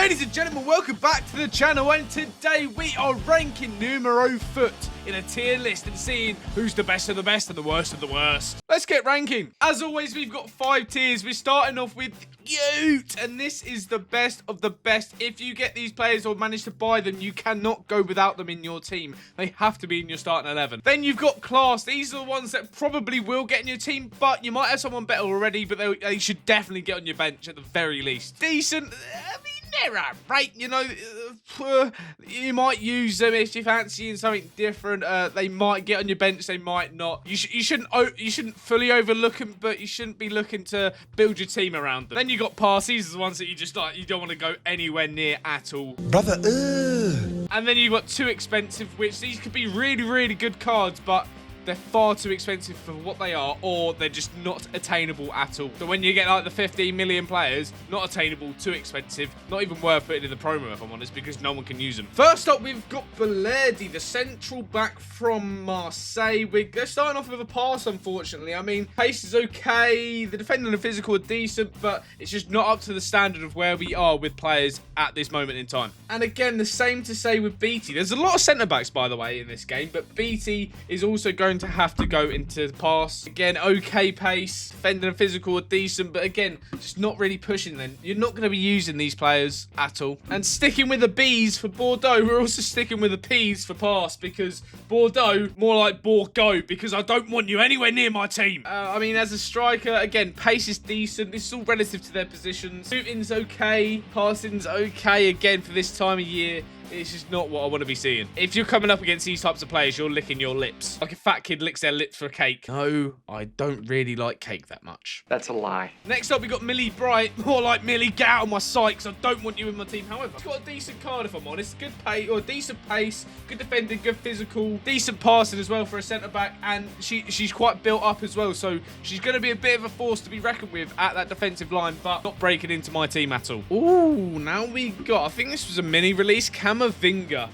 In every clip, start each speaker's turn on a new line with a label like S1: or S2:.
S1: Ladies and gentlemen, welcome back to the channel, and today we are ranking NumeroFUT in a tier list and seeing who's the best of the best and the worst of the worst. Let's get ranking. As always, we've got 5 tiers. We're starting off with Cute, and this is the best of the best. If you get these players or manage to buy them, you cannot go without them in your team. They have to be in your starting 11. Then you've got Class. These are the ones that probably will get in your team, but you might have someone better already, but they should definitely get on your bench at the very least. Decent. I mean, they're alright, you know. You might use them if you're fancying something different. They might get on your bench, they might not. You shouldn't fully overlook them, but you shouldn't be looking to build your team around them. Then you got Pass. These are the ones that you just like, you don't want to go anywhere near at all.
S2: Brother,
S1: And then you've got Too Expensive, which these could be really, really good cards, but they're far too expensive for what they are, or they're just not attainable at all. So when you get like the 15 million players, not attainable, too expensive, not even worth putting in the promo if I'm honest, because no one can use them. First up, we've got Balerdi, the central back from Marseille. We're starting off with a pass, unfortunately. I mean, pace is okay, the defending and the physical are decent, but it's just not up to the standard of where we are with players at this moment in time. And again, the same to say with BT. There's a lot of centre-backs, by the way, in this game, but BT is also going to have to go into the pass. Again, okay pace, defending and physical are decent, but again, just not really pushing them. You're not going to be using these players at all. And sticking with the B's for Bordeaux, we're also sticking with the P's for pass, because Bordeaux, more like Bordeaux, because I don't want you anywhere near my team. I mean, as a striker, again, pace is decent. This is all relative to their positions. Shooting's okay, passing's okay, again, for this time of year. It's just not what I want to be seeing. If you're coming up against these types of players, you're licking your lips. Like a fat kid licks their lips for cake. No, I don't really like cake that much.
S3: That's a lie.
S1: Next up, we got Millie Bright. More like Millie, get out of my sight, because I don't want you in my team. However, she's got a decent card, if I'm honest. Good pace, or decent pace, good defending, good physical, decent passing as well for a centre-back, and she's quite built up as well, so she's going to be a bit of a force to be reckoned with at that defensive line, but not breaking into my team at all. Ooh, now we got, I think this was a mini release, Camavinga.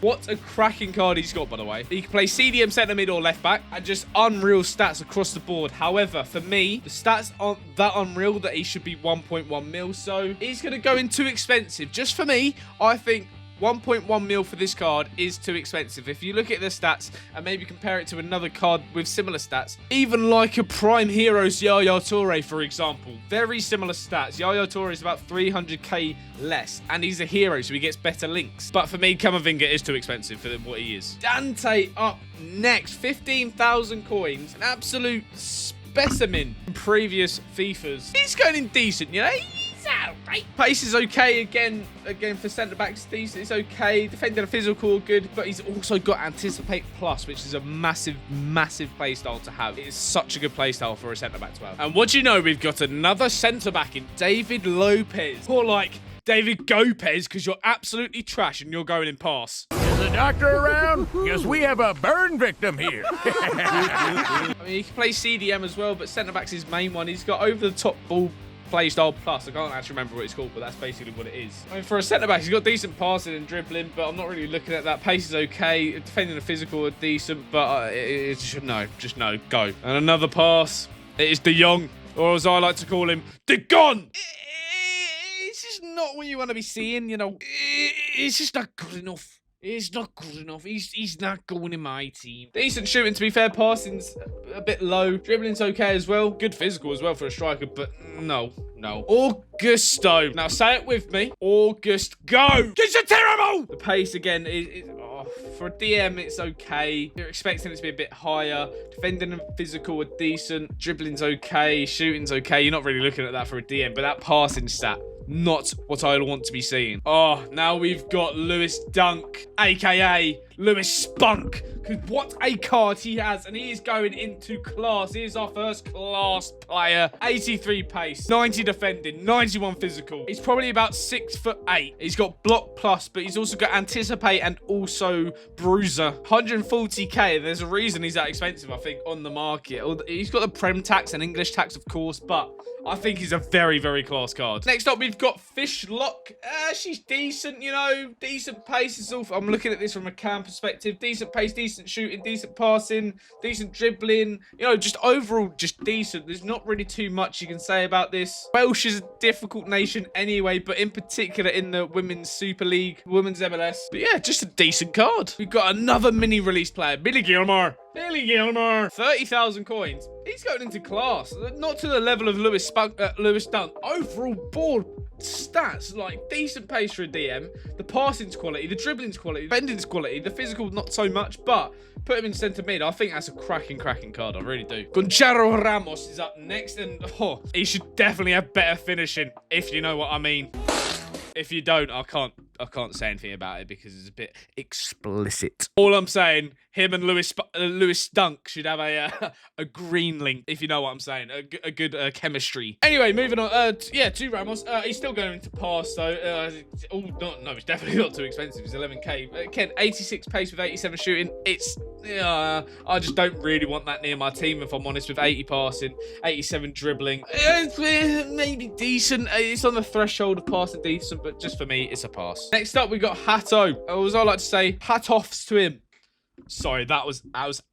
S1: What a cracking card he's got, by the way. He can play CDM, centre mid, or left back, and just unreal stats across the board. However, for me, the stats aren't that unreal that he should be 1.1 mil, so he's going to go in too expensive. Just for me, I think 1.1 mil for this card is too expensive. If you look at the stats and maybe compare it to another card with similar stats, even like a Prime Heroes Yaya Toure, for example, very similar stats. Yaya Toure is about 300k less, and he's a hero, so he gets better links. But for me, Camavinga is too expensive for what he is. Dante up next, 15,000 coins, an absolute specimen in previous FIFAs. He's going in decent, you know? Right. Pace is okay again for centre backs, decent. It's okay. Defending and physical, good, but he's also got Anticipate Plus, which is a massive playstyle to have. It is such a good playstyle for a centre back to have. And what do you know? We've got another centre back in David Lopez, or like David Gopez, because you're absolutely trash and you're going in pass.
S4: Is the doctor around? Because we have a burn victim here.
S1: I mean, he can play CDM as well, but centre back's his main one. He's got over the top ball playstyle plus. I can't actually remember what it's called, but that's basically what it is. I mean, for a centre-back, he's got decent passing and dribbling, but I'm not really looking at that. Pace is okay. Defending the physical are decent, but it's just no, go. And another pass. It is De Jong, or as I like to call him, De Gon. It's just not what you want to be seeing, you know. It's just not good enough. It's not good enough. He's not going in my team. Decent shooting, to be fair. Passing's a bit low. Dribbling's okay as well. Good physical as well for a striker, but no. Augusto. Now say it with me. August, go! It's terrible! The pace again is for a DM, it's okay. You're expecting it to be a bit higher. Defending and physical are decent. Dribbling's okay. Shooting's okay. You're not really looking at that for a DM, but that passing stat, not what I want to be seeing. Oh, now we've got Lewis Dunk, aka Lewis Spunk. Because what a card he has, and he is going into class. He is our first class player. 83 pace, 90 defending, 91 physical. He's probably about 6'8". He's got block plus, but he's also got anticipate and also bruiser. 140k. There's a reason he's that expensive, I think, on the market. He's got the Prem tax and English tax, of course, but I think he's a very, very class card. Next up, we've got Fishlock. She's decent, you know. Decent pace. I'm looking at this from a cam perspective. Decent pace, decent decent shooting, decent passing, decent dribbling. You know, just overall, just decent. There's not really too much you can say about this. Welsh is a difficult nation anyway, but in particular in the Women's Super League, Women's MLS. But yeah, just a decent card. We've got another mini-release player, Billy Gilmore. 30,000 coins. He's going into class. Not to the level of Lewis Dunk. Overall board stats, like decent pace for a DM. The passing's quality, the dribbling's quality, the bending's quality, the physical not so much, but put him in centre mid. I think that's a cracking card. I really do. Gonzalo Ramos is up next, and he should definitely have better finishing, if you know what I mean. If you don't, I can't say anything about it because it's a bit explicit. All I'm saying, him and Lewis Dunk should have a green link, if you know what I'm saying. A good chemistry. Anyway, moving on. To Ramos. He's still going to pass though. No, it's definitely not too expensive. It's 11k. Ken, 86 pace with 87 shooting. It's I just don't really want that near my team, if I'm honest. With 80 passing, 87 dribbling. Maybe decent. It's on the threshold of passing decent, but just for me, it's a pass. Next up, we got Hato. Or as I like to say, hat-offs to him. Sorry, that was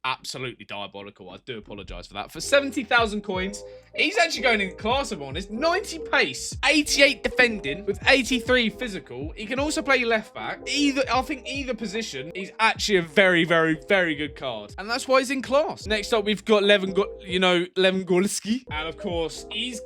S1: absolutely diabolical. I do apologise for that. For 70,000 coins, he's actually going in class of honest. 90 pace, 88 defending with 83 physical. He can also play left back. I think either position, he's actually a very, very, very good card. And that's why he's in class. Next up, we've got Lewandowski. And of course, he's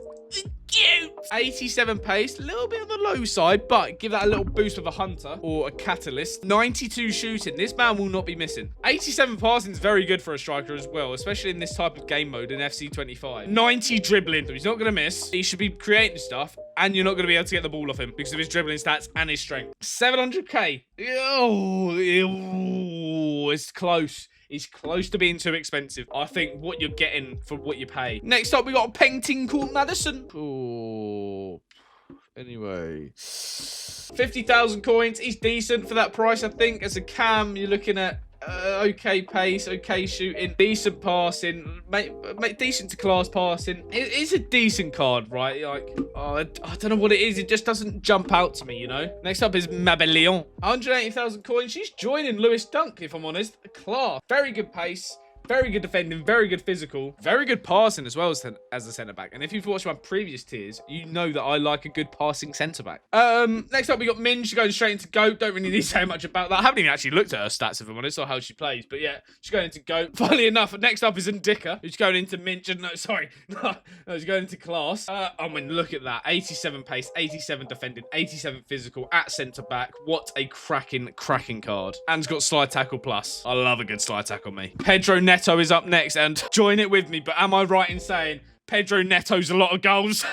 S1: cute. 87 pace, a little bit on the low side, but give that a little boost with a hunter or a catalyst. 92 shooting. This man will not be missing. 87 passing is very good for a striker as well, especially in this type of game mode in FC 25. 90 dribbling. So he's not going to miss. He should be creating stuff, and you're not going to be able to get the ball off him because of his dribbling stats and his strength. 700k. Oh, it's close. He's close to being too expensive. I think what you're getting for what you pay. Next up, we got a painting called Madison. Oh, anyway. 50,000 coins. He's decent for that price, I think. As a cam, you're looking at okay pace, okay shooting, decent passing, decent to class passing. It's a decent card, right? Like, I don't know what it is. It just doesn't jump out to me, you know? Next up is Mabellion. 180,000 coins. She's joining Lewis Dunk, if I'm honest. Class. Very good pace. Very good defending, very good physical, very good passing as well as a centre-back. And if you've watched my previous tiers, you know that I like a good passing centre-back. Next up, we got Min. She's going straight into GOAT. Don't really need to say much about that. I haven't even actually looked at her stats, if I'm honest, or how she plays. But yeah, she's going into GOAT. Funnily enough, next up is Ndika, who's going into Minch. No, sorry. No, he's going into class. I mean, look at that. 87 pace, 87 defending, 87 physical at centre-back. What a cracking card. And he's got slide tackle plus. I love a good slide tackle, me. Pedro Neto is up next, and join it with me, but am I right in saying Pedro Neto's a lot of goals?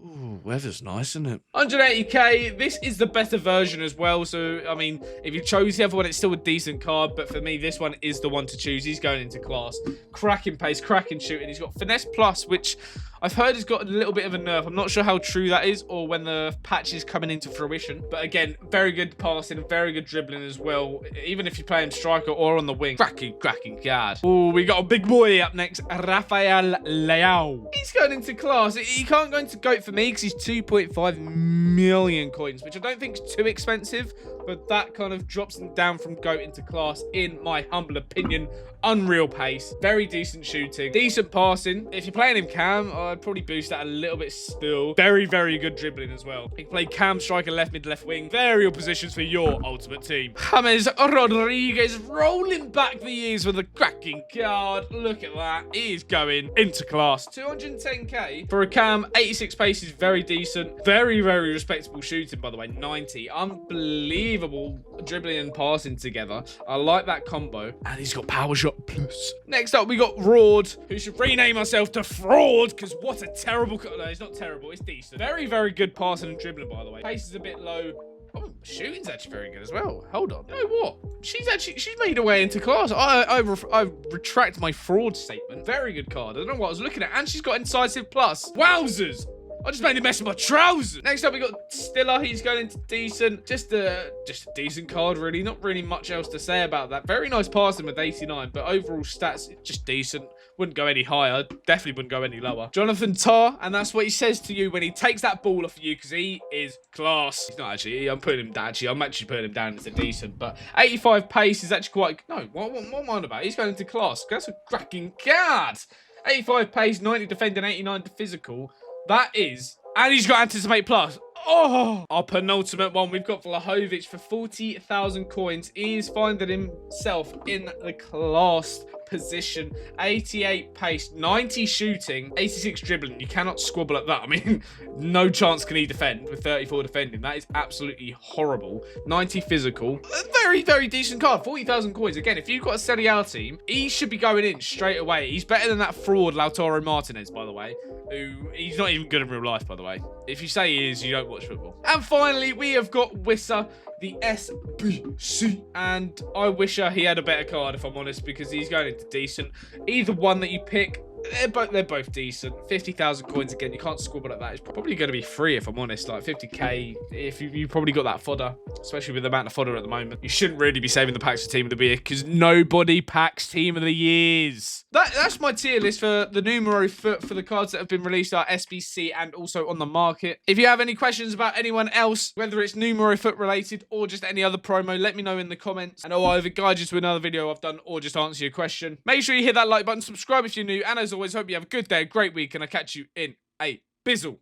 S1: Ooh, weather's nice, isn't it? 180k. This is the better version as well. So, I mean, if you chose the other one, it's still a decent card. But for me, this one is the one to choose. He's going into class. Cracking pace, cracking shooting. He's got finesse plus, which I've heard has got a little bit of a nerf. I'm not sure how true that is or when the patch is coming into fruition. But again, very good passing, very good dribbling as well. Even if you play him striker or on the wing. Cracking card. Oh, we got a big boy up next. Rafael Leao. He's going into class. He can't go into GOAT for me because he's 2.5 million coins, which I don't think is too expensive. But that kind of drops him down from GOAT into class, in my humble opinion. Unreal pace, very decent shooting, decent passing. If you're playing him cam, I'd probably boost that a little bit still. Very good dribbling as well. He can play cam, striker, left mid, left wing. Varial positions for your ultimate team. James Rodriguez rolling back the years with a cracking card. Look at that. He is going into class. 210k for a cam. 86 pace is very decent. Very respectable shooting, by the way. 90. Unbelievable dribbling and passing together. I like that combo. And he's got power shot plus. Next up, we got Raud, who should rename myself to Fraud, because what a terrible... No, it's not terrible. It's decent. Very good passing and dribbling, by the way. Pace is a bit low. Oh, shooting's actually very good as well. Hold on. You know what? She's made her way into class. I retract my fraud statement. Very good card. I don't know what I was looking at. And she's got incisive plus. Wowzers! I just made a mess of my trousers. Next up, we got Stiller. He's going into decent. Just a decent card, really. Not really much else to say about that. Very nice passing with 89, but overall stats, just decent. Wouldn't go any higher. Definitely wouldn't go any lower. Jonathan Tah, and that's what he says to you when he takes that ball off of you, because he is class. He's not actually. I'm putting him down. Actually, I'm actually putting him down as a decent. But 85 pace is actually quite... No, what am I on about? He's going into class. That's a cracking card. 85 pace, 90 defending, 89 physical. That is... And he's got anticipate plus. Oh, our penultimate one. We've got Vlahovic for 40,000 coins. He is finding himself in the class position. 88 pace, 90 shooting, 86 dribbling. You cannot squabble at that. I mean, no chance can he defend with 34 defending. That is absolutely horrible. 90 physical. A very, very decent card. 40,000 coins. Again, if you've got a Serie A team, he should be going in straight away. He's better than that fraud Lautaro Martinez, by the way, who he's not even good in real life, by the way. If you say he is, you don't watch football. And finally, we have got Wissa, the SBC. And I wish he had a better card, if I'm honest, because he's going into decent. Either one that you pick, they're both decent. 50,000 coins again. You can't squabble at that. It's probably going to be free, if I'm honest. Like 50k, if you probably got that fodder, especially with the amount of fodder at the moment. You shouldn't really be saving the packs for Team of the Year, because nobody packs Team of the Years. That's my tier list for the NumeroFUT for the cards that have been released, are SBC and also on the market. If you have any questions about anyone else, whether it's NumeroFUT related or just any other promo, let me know in the comments, and I'll either guide you to another video I've done or just answer your question. Make sure you hit that like button, subscribe if you're new, and as always, hope you have a good day, a great week, and I'll catch you in a bizzle.